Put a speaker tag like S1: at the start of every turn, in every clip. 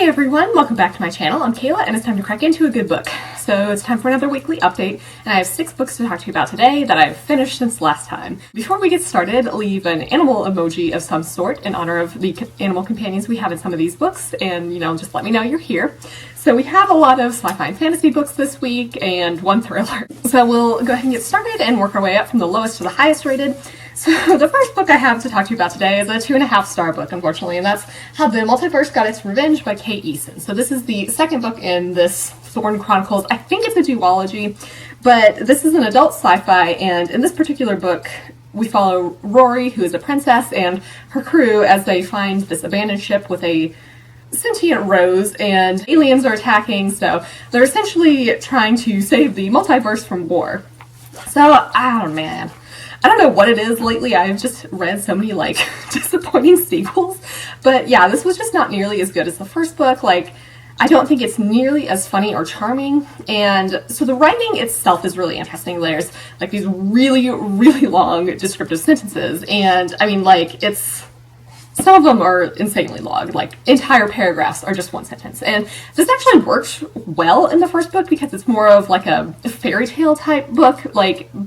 S1: Hey everyone, welcome back to my channel. I'm Kayla and it's time to crack into a good book. So it's time for another weekly update and I have 6 books to talk to you about today that I've finished since last time. Before we get started, leave an animal emoji of some sort in honor of the animal companions we have in some of these books and, just let me know you're here. So we have a lot of sci-fi and fantasy books this week and one thriller. So we'll go ahead and get started and work our way up from the lowest to the highest rated. So the first book I have to talk to you about today is a 2.5-star book, unfortunately, and that's How the Multiverse Got Its Revenge by Eason. So this is the second book in this Thorn Chronicles. I think it's a duology, but this is an adult sci-fi, and in this particular book, we follow Rory, who is a princess, and her crew as they find this abandoned ship with a sentient rose, and aliens are attacking, so they're essentially trying to save the multiverse from war. So, oh man. I don't know what it is lately. I've just read so many, disappointing sequels. But yeah, this was just not nearly as good as the first book. I don't think it's nearly as funny or charming. And so the writing itself is really interesting. There's, these really, really long descriptive sentences. And, some of them are insanely long. Entire paragraphs are just one sentence. And this actually works well in the first book because it's more of a fairy tale type book.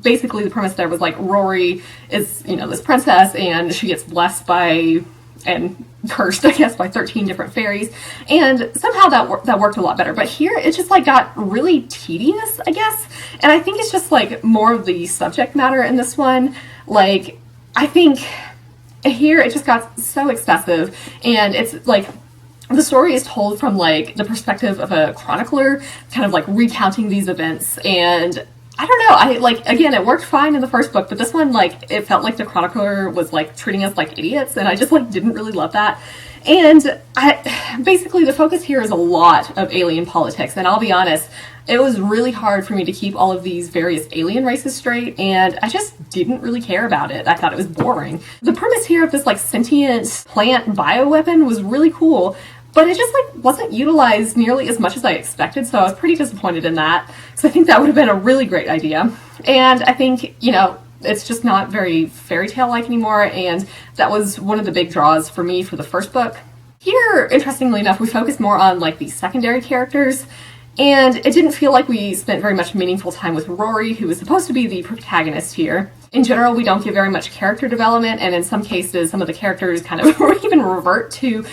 S1: Basically the premise there was Rory is, this princess and she gets blessed by and cursed, I guess, by 13 different fairies. And somehow that worked a lot better. But here it just got really tedious, I guess. And I think it's just more of the subject matter in this one. I think here it just got so excessive, and it's the story is told from the perspective of a chronicler, kind of recounting these events, and I don't know, again, it worked fine in the first book, but this one, it felt like the chronicler was treating us like idiots, and I just didn't really love that. And basically the focus here is a lot of alien politics, and I'll be honest, it was really hard for me to keep all of these various alien races straight, and I just didn't really care about it. I thought it was boring. The premise here of this sentient plant bioweapon was really cool, but it just wasn't utilized nearly as much as I expected, so I was pretty disappointed in that, because I think that would have been a really great idea. And I think, it's just not very fairy tale-like anymore, and that was one of the big draws for me for the first book. Here, interestingly enough, we focused more on the secondary characters, and it didn't feel like we spent very much meaningful time with Rory, who was supposed to be the protagonist here. In general, we don't get very much character development, and in some cases, some of the characters kind of even revert to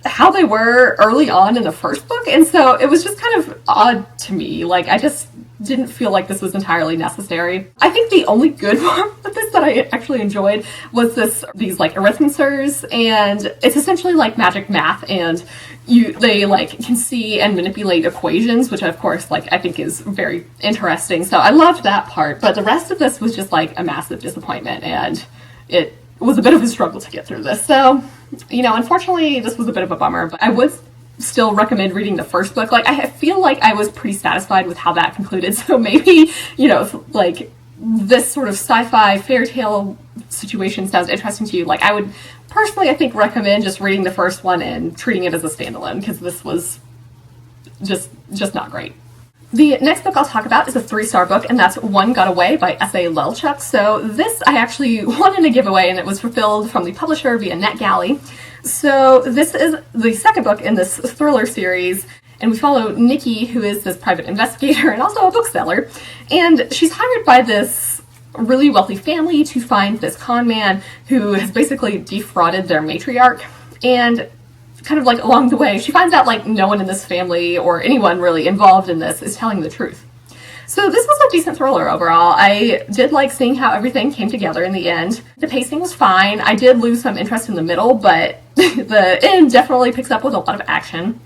S1: how they were early on in the first book, and so it was just kind of odd to me. I just didn't feel like this was entirely necessary. I think the only good part of this that I actually enjoyed was these arithmeters, and it's essentially magic math, and they can see and manipulate equations, which of course I think is very interesting. So I loved that part, but the rest of this was just a massive disappointment, and it was a bit of a struggle to get through this. So, unfortunately this was a bit of a bummer, but I would still recommend reading the first book. I feel like I was pretty satisfied with how that concluded, so maybe, this sort of sci-fi fairy tale situation sounds interesting to you. I would personally, I think, recommend just reading the first one and treating it as a standalone, because this was just not great. The next book I'll talk about is a 3-star book, and that's One Got Away by S.A. Lelchuk. So this I actually wanted to give away, and it was fulfilled from the publisher via NetGalley. So this is the second book in this thriller series, and we follow Nikki, who is this private investigator and also a bookseller, and she's hired by this really wealthy family to find this con man who has basically defrauded their matriarch. And kind of along the way, she finds out no one in this family or anyone really involved in this is telling the truth. So this was a decent thriller overall. I did like seeing how everything came together in the end. The pacing was fine. I did lose some interest in the middle, but the end definitely picks up with a lot of action.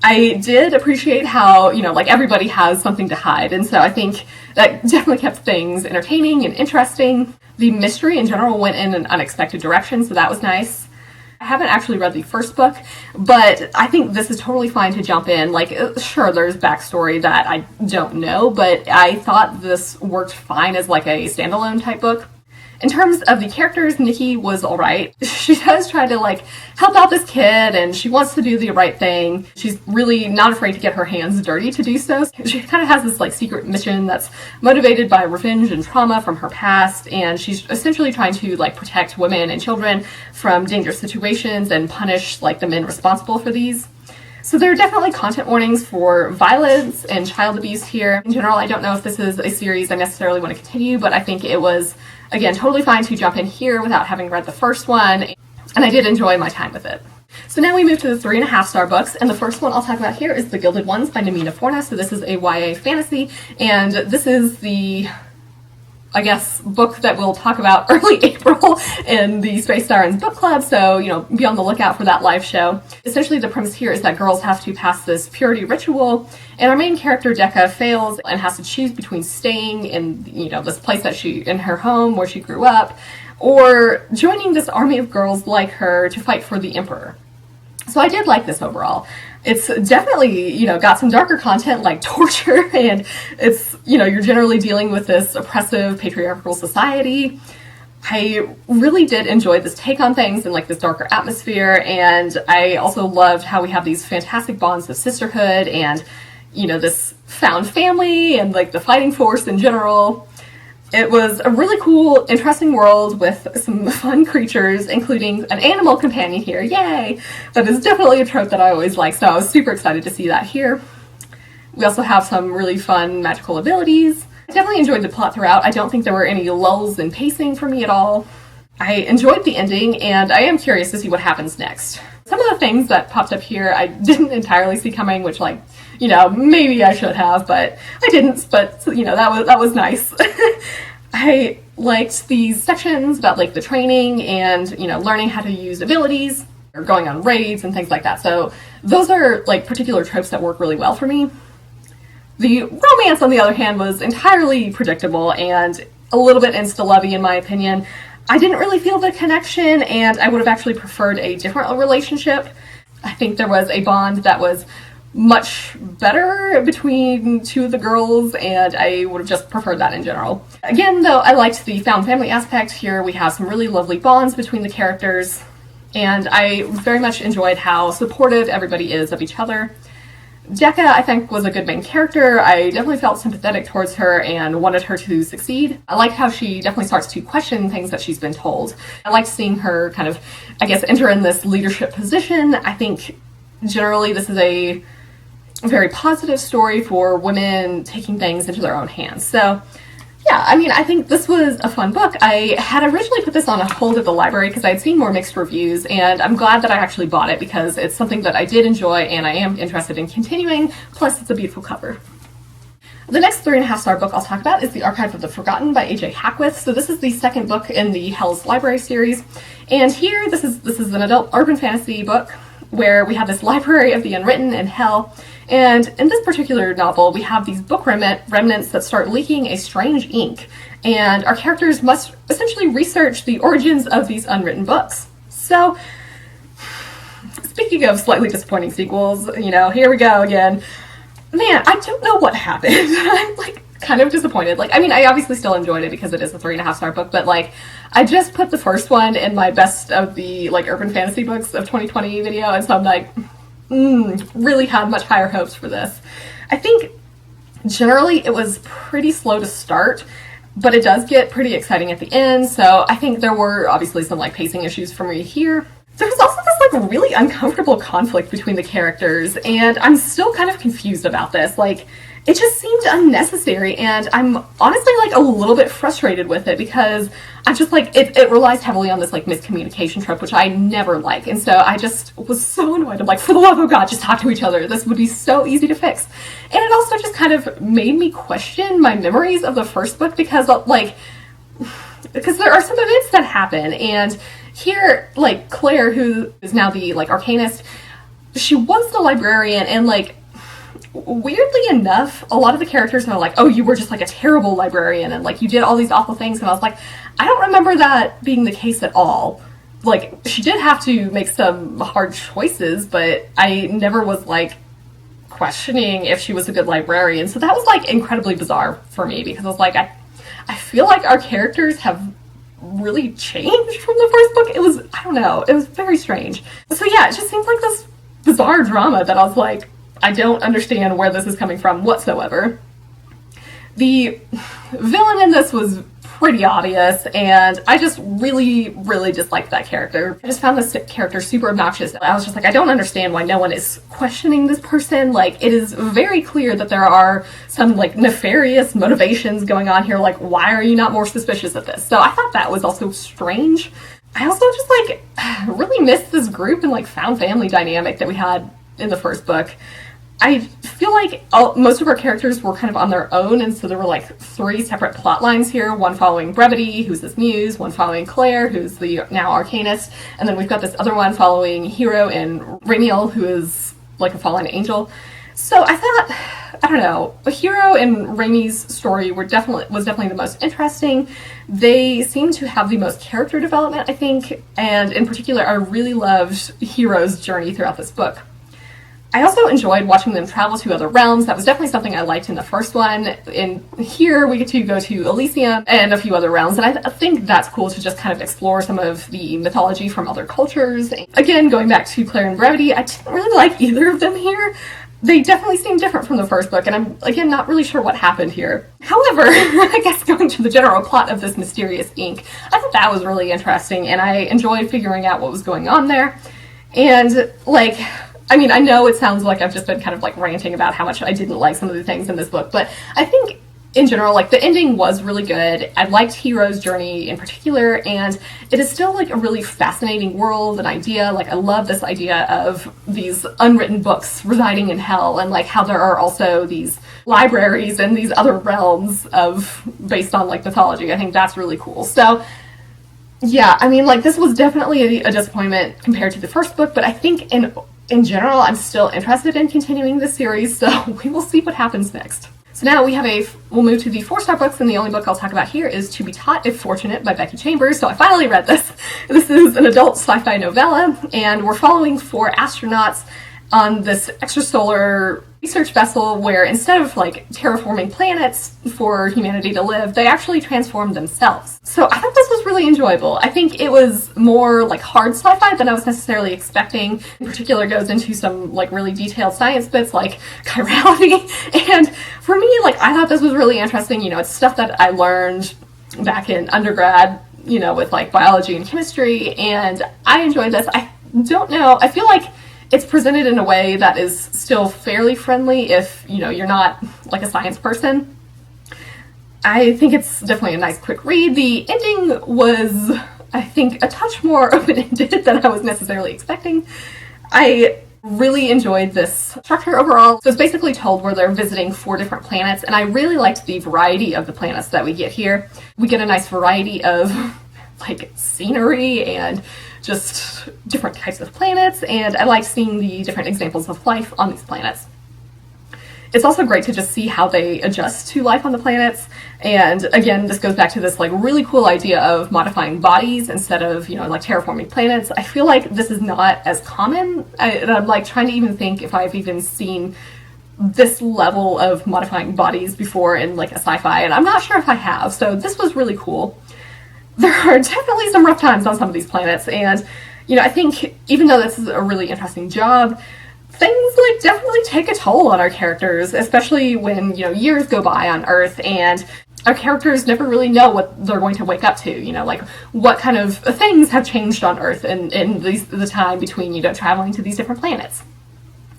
S1: I did appreciate how, everybody has something to hide, and so I think that definitely kept things entertaining and interesting. The mystery in general went in an unexpected direction, so that was nice. I haven't actually read the first book, but I think this is totally fine to jump in. Sure, there's backstory that I don't know, but I thought this worked fine as a standalone type book. In terms of the characters, Nikki was alright. She does try to help out this kid, and she wants to do the right thing. She's really not afraid to get her hands dirty to do so. She kind of has this secret mission that's motivated by revenge and trauma from her past, and she's essentially trying to protect women and children from dangerous situations and punish the men responsible for these. So there are definitely content warnings for violence and child abuse here. In general, I don't know if this is a series I necessarily want to continue, but I think it was, again, totally fine to jump in here without having read the first one, and I did enjoy my time with it. So now we move to the 3.5-star books, and the first one I'll talk about here is The Gilded Ones by Namina Forna. So this is a YA fantasy, and this is the, I guess, book that we'll talk about early April in the Space Sirens book club, so, you know, be on the lookout for that live show. Essentially, the premise here is that girls have to pass this purity ritual, and our main character, Decca, fails and has to choose between staying in, you know, this place that in her home where she grew up, or joining this army of girls like her to fight for the Emperor. So I did like this overall. It's definitely, you know, got some darker content like torture, and it's, you know, you're generally dealing with this oppressive patriarchal society. I really did enjoy this take on things and like this darker atmosphere, and I also loved how we have these fantastic bonds of sisterhood and, you know, this found family and like the fighting force in general. It was a really cool, interesting world with some fun creatures, including an animal companion here. Yay! That is definitely a trope that I always like, so I was super excited to see that here. We also have some really fun magical abilities. I definitely enjoyed the plot throughout. I don't think there were any lulls in pacing for me at all. I enjoyed the ending, and I am curious to see what happens next. Some of the things that popped up here I didn't entirely see coming, which, like, you know, maybe I should have, but I didn't, but, you know, that was nice. I liked these sections about, like, the training and, you know, learning how to use abilities, or going on raids and things like that. So those are, like, particular tropes that work really well for me. The romance, on the other hand, was entirely predictable and a little bit insta-lovey, in my opinion. I didn't really feel the connection, and I would have actually preferred a different relationship. I think there was a bond that was much better between two of the girls, and I would have just preferred that in general. Again, though, I liked the found family aspect here. We have some really lovely bonds between the characters, and I very much enjoyed how supportive everybody is of each other. Decca, I think, was a good main character. I definitely felt sympathetic towards her and wanted her to succeed. I liked how she definitely starts to question things that she's been told. I liked seeing her kind of, I guess, enter in this leadership position. I think generally this is a very positive story for women taking things into their own hands. So yeah, I mean, I think this was a fun book. I had originally put this on a hold at the library because I had seen more mixed reviews, and I'm glad that I actually bought it because it's something that I did enjoy and I am interested in continuing, plus it's a beautiful cover. The next 3.5-star book I'll talk about is The Archive of the Forgotten by A.J. Hackwith. So this is the second book in the Hell's Library series, and here this is an adult urban fantasy book where we have this library of the unwritten in Hell. And in this particular novel, we have these book remnants that start leaking a strange ink, and our characters must essentially research the origins of these unwritten books. So, speaking of slightly disappointing sequels, you know, here we go again. Man, I don't know what happened. I'm, like, kind of disappointed. Like, I mean, I obviously still enjoyed it because it is a 3.5-star book, but, like, I just put the first one in my best of the, like, urban fantasy books of 2020 video, and so I'm like, really had much higher hopes for this. I think generally it was pretty slow to start, but it does get pretty exciting at the end, so I think there were obviously some like pacing issues for me here. There was also this like really uncomfortable conflict between the characters, and I'm still kind of confused about this. Like, it just seemed unnecessary, and I'm honestly like a little bit frustrated with it because I'm just like, it relies heavily on this like miscommunication trope, which I never like, and so I just was so annoyed. I'm like, for the love of God, just talk to each other. This would be so easy to fix. And it also just kind of made me question my memories of the first book because there are some events that happen, and here, like, Claire, who is now the like arcanist, she was the librarian, and like, weirdly enough, a lot of the characters are like, oh, you were just like a terrible librarian and like you did all these awful things, and I was like, I don't remember that being the case at all. Like, she did have to make some hard choices, but I never was like questioning if she was a good librarian. So that was like incredibly bizarre for me because I was like, I feel like our characters have really changed from the first book. It was, I don't know, it was very strange. So yeah, it just seems like this bizarre drama that I was like, I don't understand where this is coming from whatsoever. The villain in this was pretty obvious, and I just really, really disliked that character. I just found this character super obnoxious. I was just like, I don't understand why no one is questioning this person. Like, it is very clear that there are some, like, nefarious motivations going on here. Like, why are you not more suspicious of this? So I thought that was also strange. I also just, like, really missed this group and, like, found family dynamic that we had in the first book. I feel like most of our characters were kind of on their own, and so there were like 3 separate plot lines here, one following Brevity, who's this muse, one following Claire, who's the now Arcanist, and then we've got this other one following Hero and Ramiel, who is like a fallen angel. So I thought, I don't know, Hero and Rami's story was definitely the most interesting. They seem to have the most character development, I think, and in particular, I really loved Hero's journey throughout this book. I also enjoyed watching them travel to other realms. That was definitely something I liked in the first one. In here, we get to go to Elysium and a few other realms, and I think that's cool to just kind of explore some of the mythology from other cultures. Again, going back to Claire and Brevity, I didn't really like either of them here. They definitely seem different from the first book, and I'm, again, not really sure what happened here. However, I guess going to the general plot of this mysterious ink, I thought that was really interesting, and I enjoyed figuring out what was going on there. And, like, I mean, I know it sounds like I've just been kind of like ranting about how much I didn't like some of the things in this book, but I think in general, like, the ending was really good. I liked Hero's journey in particular, and it is still like a really fascinating world and idea. Like, I love this idea of these unwritten books residing in hell, and like how there are also these libraries and these other realms based on like mythology. I think that's really cool. So yeah, I mean, like, this was definitely a disappointment compared to the first book, but I think in general, I'm still interested in continuing this series, so we will see what happens next. So now we'll move to the 4-star books, and the only book I'll talk about here is To Be Taught If Fortunate by Becky Chambers. So I finally read this. This is an adult sci-fi novella, and we're following 4 astronauts on this extrasolar research vessel where instead of like terraforming planets for humanity to live, they actually transformed themselves. So I thought this was really enjoyable. I think it was more like hard sci-fi than I was necessarily expecting. In particular, goes into some like really detailed science bits like chirality. And for me, like, I thought this was really interesting. You know, it's stuff that I learned back in undergrad, you know, with like biology and chemistry, and I enjoyed this. I don't know, I feel like it's presented in a way that is still fairly friendly if, you know, you're not like a science person. I think it's definitely a nice quick read. The ending was, I think, a touch more open-ended than I was necessarily expecting. I really enjoyed this structure overall. So it's basically told where they're visiting 4 different planets, and I really liked the variety of the planets that we get here. We get a nice variety of like scenery and just different types of planets, and I like seeing the different examples of life on these planets. It's also great to just see how they adjust to life on the planets, and again, this goes back to this like really cool idea of modifying bodies instead of, you know, like terraforming planets. I feel like this is not as common, and I'm like trying to even think if I've even seen this level of modifying bodies before in like a sci-fi, and I'm not sure if I have, so this was really cool. There are definitely some rough times on some of these planets, and, you know, I think even though this is a really interesting job, things like definitely take a toll on our characters, especially when, you know, years go by on Earth and our characters never really know what they're going to wake up to, you know, like what kind of things have changed on Earth in the time between, you know, traveling to these different planets.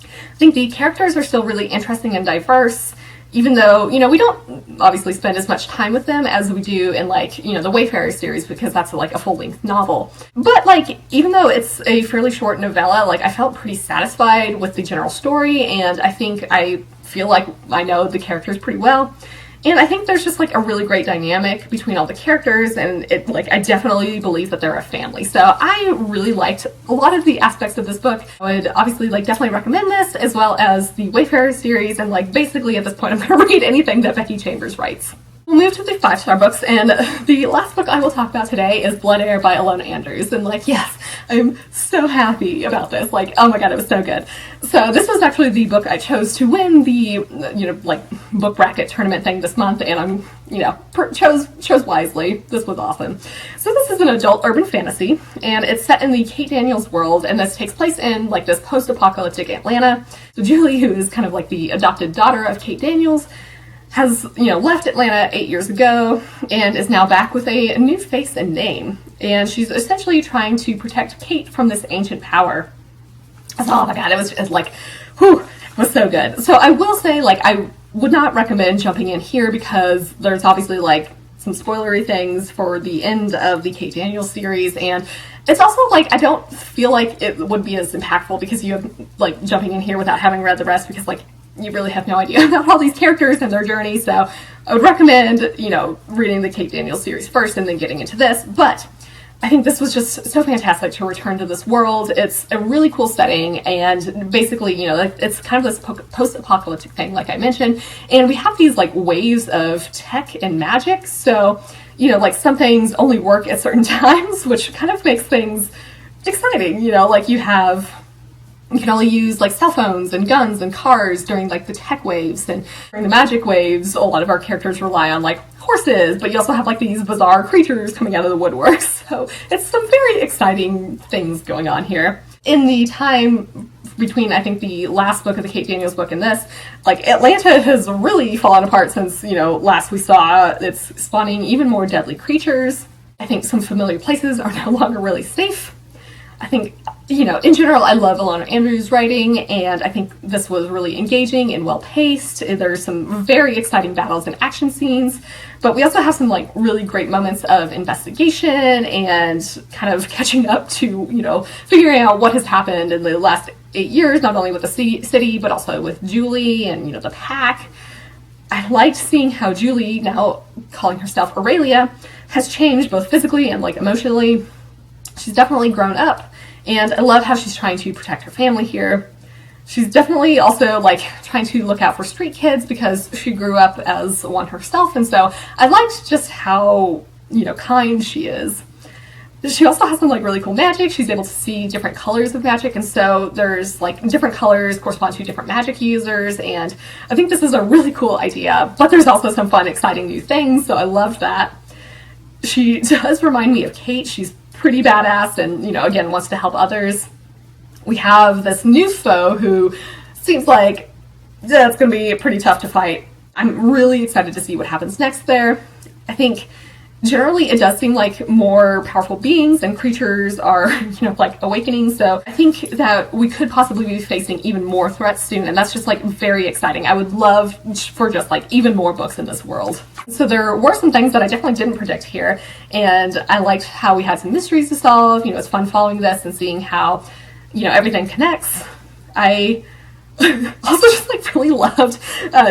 S1: I think the characters are still really interesting and diverse, even though, you know, we don't obviously spend as much time with them as we do in, like, you know, the Wayfarer series, because that's like a full-length novel. But, like, even though it's a fairly short novella, like, I felt pretty satisfied with the general story, and I think I feel like I know the characters pretty well. And I think there's just like a really great dynamic between all the characters, and it, like, I definitely believe that they're a family. So I really liked a lot of the aspects of this book. I would obviously like definitely recommend this, as well as the Wayfarer series, and like basically at this point I'm going to read anything that Becky Chambers writes. We'll move to the 5-star books, and the last book I will talk about today is Blood Heir by Ilona Anders. And like, yes, I'm so happy about this. Like, oh my god, it was so good. So this was actually the book I chose to win the, you know, like, book bracket tournament thing this month, and I'm, you know, chose wisely. This was awesome. So this is an adult urban fantasy, and it's set in the Kate Daniels world, and this takes place in like this post-apocalyptic Atlanta. So Julie, who is kind of like the adopted daughter of Kate Daniels, has, left Atlanta 8 years ago and is now back with a new face and name. And she's essentially trying to protect Kate from this ancient power. Oh my god, it was like, whew, it was so good. So I will say, like, I would not recommend jumping in here because there's obviously, like, some spoilery things for the end of the Kate Daniels series, and it's also, like, I don't feel like it would be as impactful because you have, like, jumping in here without having read the rest because, like, you really have no idea about all these characters and their journey, so I would recommend, reading the Kate Daniels series first and then getting into this, but I think this was just so fantastic to return to this world. It's a really cool setting, and basically, it's kind of this post-apocalyptic thing, like I mentioned, and we have these, like, waves of tech and magic, so, like, some things only work at certain times, which kind of makes things exciting, like you can only use, like, cell phones and guns and cars during, like, the tech waves, and during the magic waves, a lot of our characters rely on, like, horses, but you also have, like, these bizarre creatures coming out of the woodwork, so it's some very exciting things going on here. In the time between, I think, the last book of the Kate Daniels book and this, like, Atlanta has really fallen apart since, last we saw. It's spawning even more deadly creatures. I think some familiar places are no longer really safe. I think, in general, I love Ilona Andrews' writing, and I think this was really engaging and well-paced. There's some very exciting battles and action scenes, but we also have some, like, really great moments of investigation and kind of catching up to, figuring out what has happened in the last 8 years, not only with the city, but also with Julie and, the pack. I liked seeing how Julie, now calling herself Aurelia, has changed both physically and, like, emotionally. She's definitely grown up, and I love how she's trying to protect her family here. She's definitely also, like, trying to look out for street kids because she grew up as one herself, and so I liked just how, kind she is. She also has some, like, really cool magic. She's able to see different colors of magic, and so there's, like, different colors correspond to different magic users, and I think this is a really cool idea, but there's also some fun, exciting new things, so I loved that. She does remind me of Kate. She's pretty badass and, again, wants to help others. We have this new foe who seems like it's going to be pretty tough to fight. I'm really excited to see what happens next there. I think generally it does seem like more powerful beings and creatures are, like, awakening, so I think that we could possibly be facing even more threats soon, and that's just, like, very exciting. I would love for just, like, even more books in this world. So there were some things that I definitely didn't predict here, and I liked how we had some mysteries to solve. It's fun following this and seeing how, everything connects. I also just, like, really loved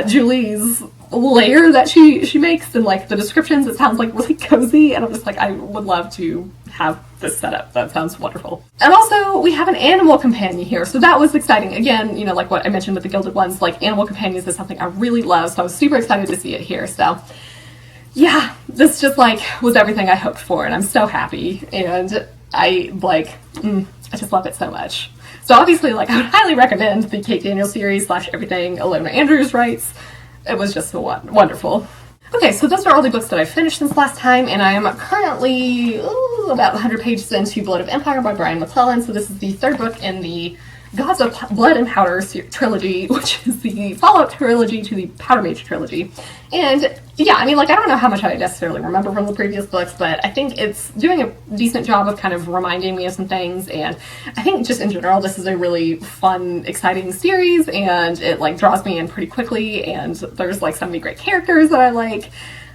S1: Julie's layer that she makes, and, like, the descriptions. It sounds, like, really cozy, and I'm just like, I would love to have this setup. That sounds wonderful. And also we have an animal companion here, so that was exciting. Again, like what I mentioned with the Gilded ones, like, animal companions is something I really love, so I was super excited to see it here. So yeah, this just, like, was everything I hoped for, and I'm so happy, and I just love it so much. So obviously, like, I would highly recommend the Kate Daniels series / everything Ilona Andrews writes. It was just so wonderful. Okay, so those are all the books that I've finished since last time, and I am currently about 100 pages into Blood of Empire by Brian McClellan, so this is the third book in the Gods of Blood and Powder trilogy, which is the follow-up trilogy to the Powder Mage trilogy. And yeah, I mean, like, I don't know how much I necessarily remember from the previous books, but I think it's doing a decent job of kind of reminding me of some things, and I think just in general, this is a really fun, exciting series, and it, like, draws me in pretty quickly, and there's, like, so many great characters that I like.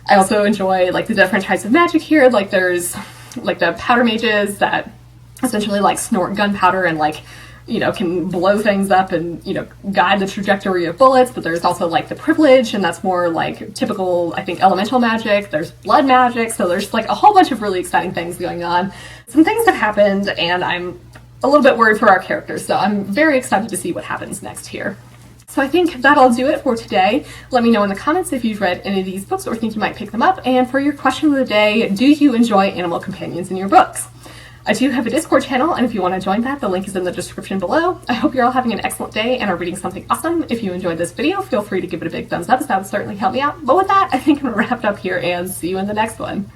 S1: I also enjoy, like, the different types of magic here. Like, there's, like, the powder mages that essentially, like, snort gunpowder and, like, can blow things up and, guide the trajectory of bullets, but there's also, like, the privilege, and that's more, like, typical, I think, elemental magic. There's blood magic, so there's, like, a whole bunch of really exciting things going on. Some things have happened, and I'm a little bit worried for our characters, so I'm very excited to see what happens next here. So I think that'll do it for today. Let me know in the comments if you've read any of these books or think you might pick them up, and for your question of the day, do you enjoy animal companions in your books? I do have a Discord channel, and if you want to join that, the link is in the description below. I hope you're all having an excellent day and are reading something awesome. If you enjoyed this video, feel free to give it a big thumbs up, as that would certainly help me out. But with that, I think I'm going to wrap it up here and see you in the next one.